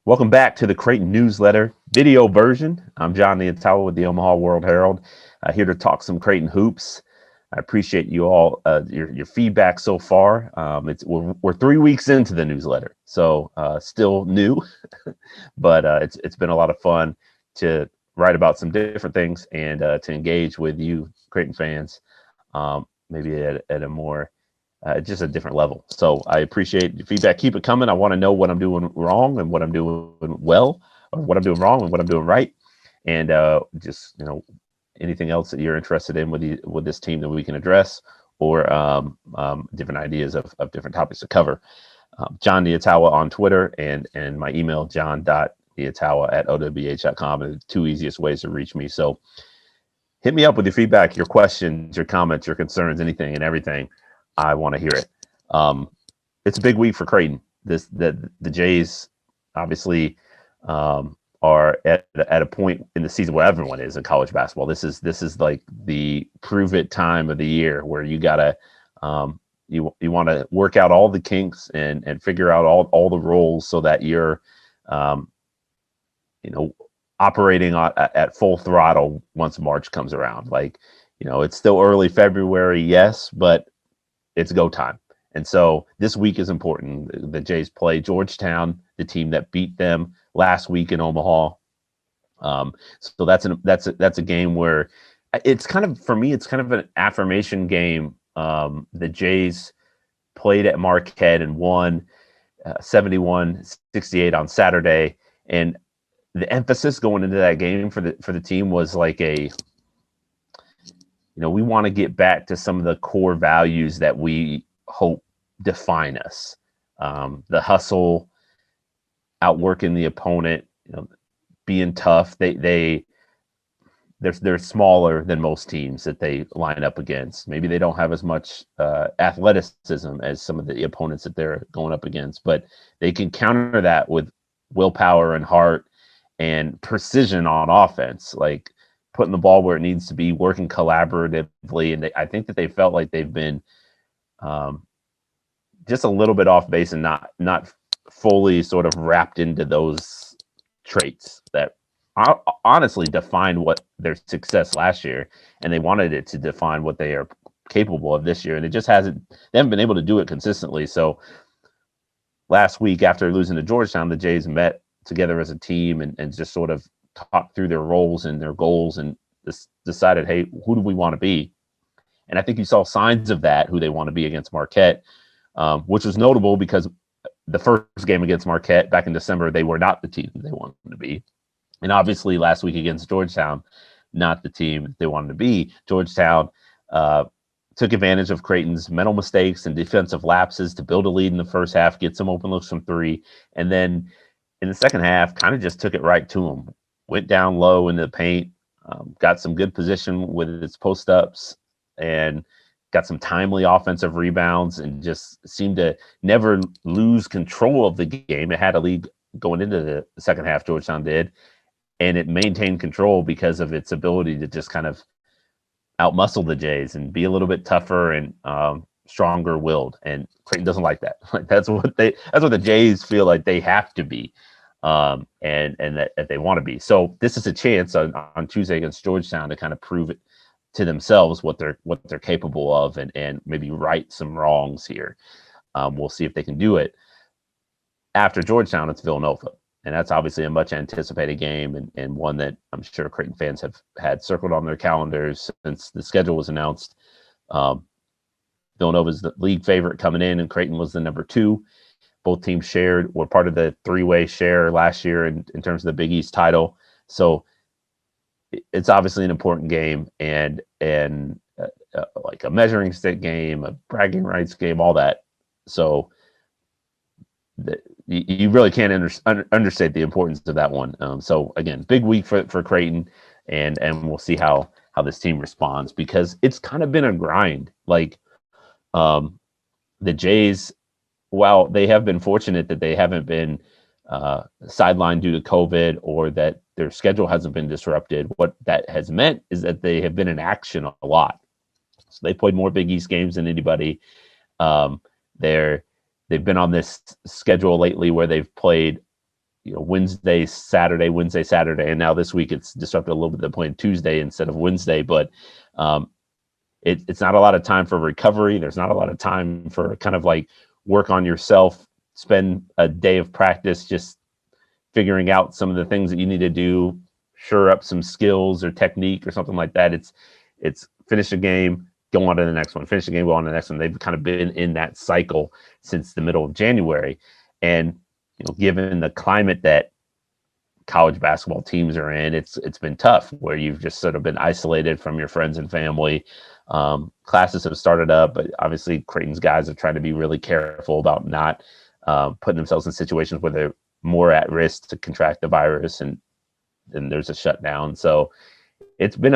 Welcome back to the Creighton newsletter video version. I'm Jon Nyatawa with the Omaha World-Herald, here to talk some Creighton hoops. I appreciate you all your feedback so far. We're 3 weeks into the newsletter, so still new, but it's been a lot of fun to write about some different things and to engage with you Creighton fans, maybe at a more just a different level. So I appreciate your feedback. Keep it coming. I want to know what I'm doing wrong and what I'm doing well, or what I'm doing wrong and what I'm doing right. And just, anything else that you're interested in with this team that we can address, or different ideas of different topics to cover. Jon Nyatawa on Twitter and my email, jon.nyatawa@owh.com, are the two easiest ways to reach me. So hit me up with your feedback, your questions, your comments, your concerns, anything and everything. I want to hear it. It's a big week for Creighton. The Jays obviously are at a point in the season where everyone is in college basketball. This is like the prove it time of the year where you gotta you want to work out all the kinks and figure out all the roles so that you're operating at full throttle once March comes around. It's still early February, yes, but it's go time. And so this week is important. The Jays play Georgetown, the team that beat them last week in Omaha. So that's a game where it's kind of, for me, it's kind of an affirmation game. The Jays played at Marquette and won 71-68 on Saturday. And the emphasis going into that game for the team was like we want to get back to some of the core values that we hope define us. The hustle, outworking the opponent, being tough. They're smaller than most teams that they line up against. Maybe they don't have as much athleticism as some of the opponents that they're going up against, but they can counter that with willpower and heart and precision on offense, like putting the ball where it needs to be, working collaboratively. And I think that they felt like they've been just a little bit off base and not fully sort of wrapped into those traits that honestly defined what their success last year, and they wanted it to define what they are capable of this year. And it just they haven't been able to do it consistently. So last week, after losing to Georgetown, the Jays met together as a team and just sort of talked through their roles and their goals and decided, hey, who do we want to be? And I think you saw signs of that, who they want to be against Marquette, which was notable because the first game against Marquette back in December, they were not the team they wanted to be. And obviously last week against Georgetown, not the team they wanted to be. Georgetown took advantage of Creighton's mental mistakes and defensive lapses to build a lead in the first half, get some open looks from three, and then in the second half kind of just took it right to them. Went down low into the paint, got some good position with its post-ups, and got some timely offensive rebounds, and just seemed to never lose control of the game. It had a lead going into the second half, Georgetown did, and it maintained control because of its ability to just kind of outmuscle the Jays and be a little bit tougher and stronger-willed. And Creighton doesn't like that. That's what the Jays feel like they have to be. And that they want to be. So this is a chance on Tuesday against Georgetown to kind of prove it to themselves what they're capable of and maybe right some wrongs here. We'll see if they can do it. After Georgetown, it's Villanova, and that's obviously a much anticipated game and one that I'm sure Creighton fans have had circled on their calendars since the schedule was announced. Villanova is the league favorite coming in, and Creighton was the number 2. Both teams were part of the 3-way share last year in terms of the Big East title. So it's obviously an important game and like a measuring stick game, a bragging rights game, all that. So you really can't understate the importance of that one. So again, big week for Creighton, and we'll see how this team responds, because it's kind of been a grind. Like the Jays, while they have been fortunate that they haven't been sidelined due to COVID or that their schedule hasn't been disrupted, what that has meant is that they have been in action a lot. So they played more Big East games than anybody. They've been on this schedule lately where they've played, Wednesday, Saturday, and now this week it's disrupted a little bit. They're playing Tuesday instead of Wednesday, but it's not a lot of time for recovery. There's not a lot of time for kind of like work on yourself, spend a day of practice just figuring out some of the things that you need to do, shore up some skills or technique or something like that. It's finish a game, go on to the next one, finish the game, go on to the next one. They've kind of been in that cycle since the middle of January. And, given the climate that college basketball teams are in, it's been tough, where you've just sort of been isolated from your friends and family. Classes have started up, but obviously Creighton's guys are trying to be really careful about not putting themselves in situations where they're more at risk to contract the virus, and then there's a shutdown. So it's been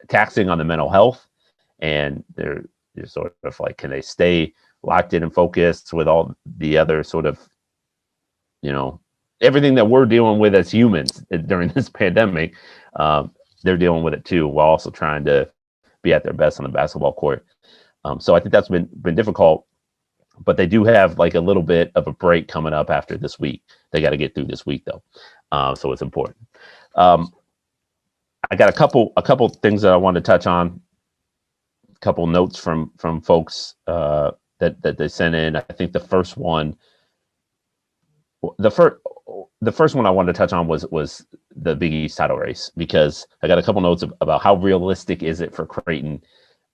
taxing on the mental health, and they're sort of like, can they stay locked in and focused with all the other sort of, everything that we're dealing with as humans during this pandemic. They're dealing with it too, while also trying to be at their best on the basketball court. So I think that's been difficult, but they do have like a little bit of a break coming up after this week. They got to get through this week though. So it's important. I got a couple things that I wanted to touch on. A couple notes from folks that they sent in. I think the first one I wanted to touch on was the Big East title race, because I got a couple notes about how realistic is it for Creighton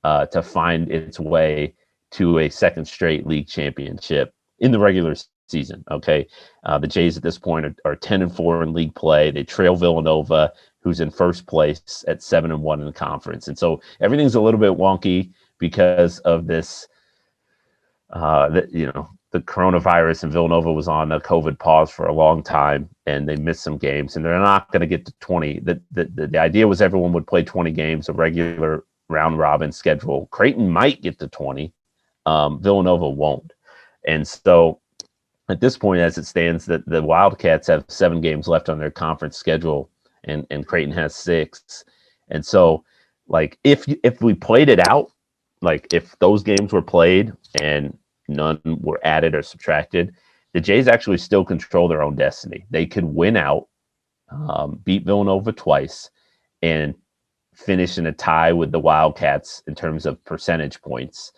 to find its way to a second straight league championship in the regular season. Okay, the Jays at this point are 10-4 in league play. They trail Villanova, who's in first place at 7-1 in the conference, and so everything's a little bit wonky because of this. The coronavirus, and Villanova was on a COVID pause for a long time, and they missed some games, and they're not going to get to 20. The idea was everyone would play 20 games, a regular round robin schedule. Creighton might get to 20. Villanova won't. And so at this point, as it stands, the Wildcats have 7 games left on their conference schedule, and Creighton has 6. And so, like, if we played it out, like if those games were played and none were added or subtracted, the Jays actually still control their own destiny. They could win out, beat Villanova twice, and finish in a tie with the Wildcats in terms of percentage points,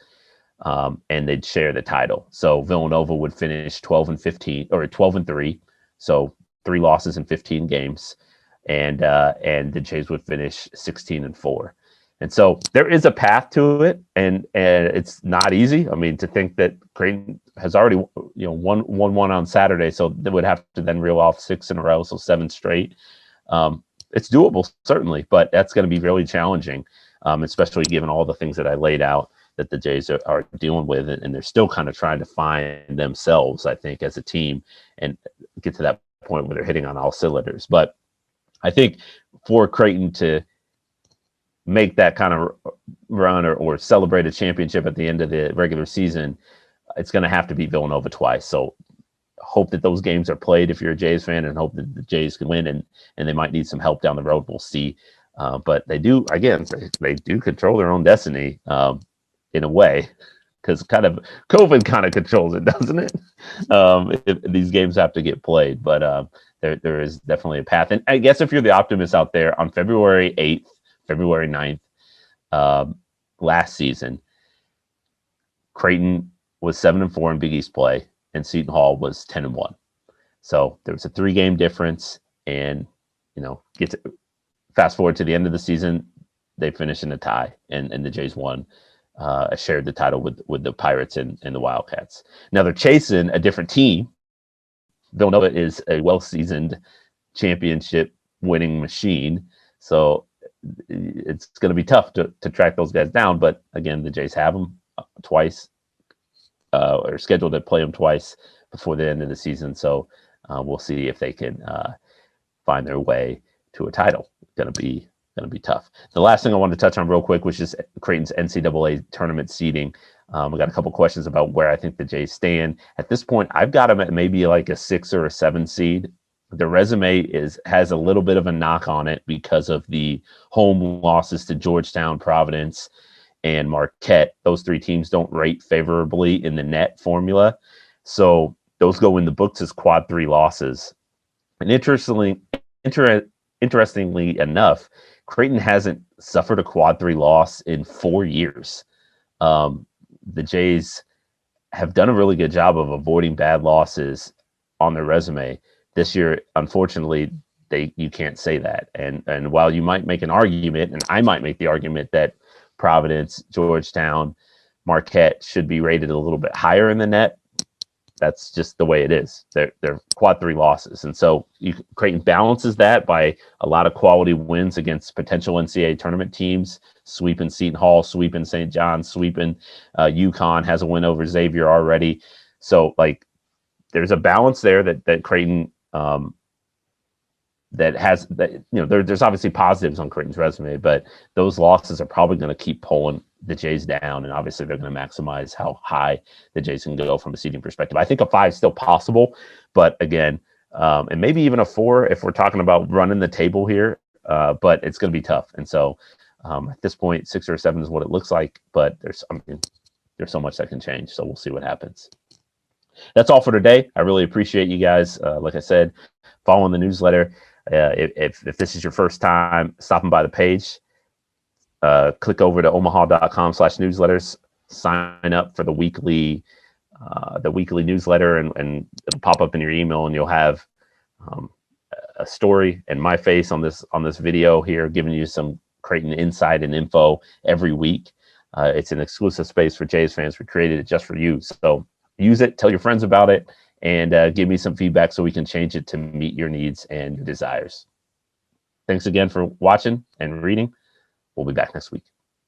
and they'd share the title. So Villanova would finish 12-15 or 12-3, so 3 losses in 15 games, and the Jays would finish 16-4. And so there is a path to it, and it's not easy. I mean, to think that Creighton has already won one on Saturday, so they would have to then reel off 6 in a row, so 7 straight. It's doable, certainly, but that's going to be really challenging, especially given all the things that I laid out that the Jays are dealing with, and they're still kind of trying to find themselves, I think, as a team, and get to that point where they're hitting on all cylinders. But I think for Creighton to make that kind of run or celebrate a championship at the end of the regular season, it's going to have to beat Villanova twice. So hope that those games are played if you're a Jays fan, and hope that the Jays can win, and they might need some help down the road. We'll see. But they do control their own destiny in a way, because kind of COVID kind of controls it, doesn't it? If these games have to get played, but there is definitely a path. And I guess if you're the optimist out there, on February 8th, February 9th, last season, Creighton was 7-4 in Big East play, and Seton Hall was 10-1. So there was a 3-game difference, and fast forward to the end of the season, they finished in a tie, and the Jays won, shared the title with the Pirates and the Wildcats. Now they're chasing a different team. Villanova is a well-seasoned championship winning machine, so it's going to be tough to track those guys down. But again, the Jays have them twice, or scheduled to play them twice before the end of the season. So we'll see if they can find their way to a title. It's going to be tough. The last thing I wanted to touch on real quick was just Creighton's NCAA tournament seeding. We got a couple questions about where I think the Jays stand at this point. I've got them at maybe like a 6 or a 7 seed. The resume has a little bit of a knock on it because of the home losses to Georgetown, Providence, and Marquette. Those 3 teams don't rate favorably in the net formula. So those go in the books as quad 3 losses. And interestingly enough, Creighton hasn't suffered a quad 3 loss in 4 years. The Jays have done a really good job of avoiding bad losses on their resume. This year, unfortunately, you can't say that. And while you might make an argument, and I might make the argument that Providence, Georgetown, Marquette should be rated a little bit higher in the net, that's just the way it is. They're quad 3 losses. And so Creighton balances that by a lot of quality wins against potential NCAA tournament teams, sweeping Seton Hall, sweeping St. John's, sweeping UConn, has a win over Xavier already. So like there's a balance there that Creighton there's obviously positives on Creighton's resume, but those losses are probably going to keep pulling the Jays down, and obviously they're going to maximize how high the Jays can go from a seeding perspective. I think a 5 is still possible, but again, and maybe even a 4 if we're talking about running the table here, but it's going to be tough. And so at this point, 6 or 7 is what it looks like, but there's so much that can change. So we'll see what happens. That's all for today. I really appreciate you guys. Like I said, following the newsletter. If this is your first time stopping by the page, click over to omaha.com/newsletters, sign up for the weekly newsletter, and it'll pop up in your email, and you'll have a story and my face on this video here, giving you some Creighton insight and info every week. It's an exclusive space for Jays fans. We created it just for you. So use it, tell your friends about it, and give me some feedback so we can change it to meet your needs and your desires. Thanks again for watching and reading. We'll be back next week.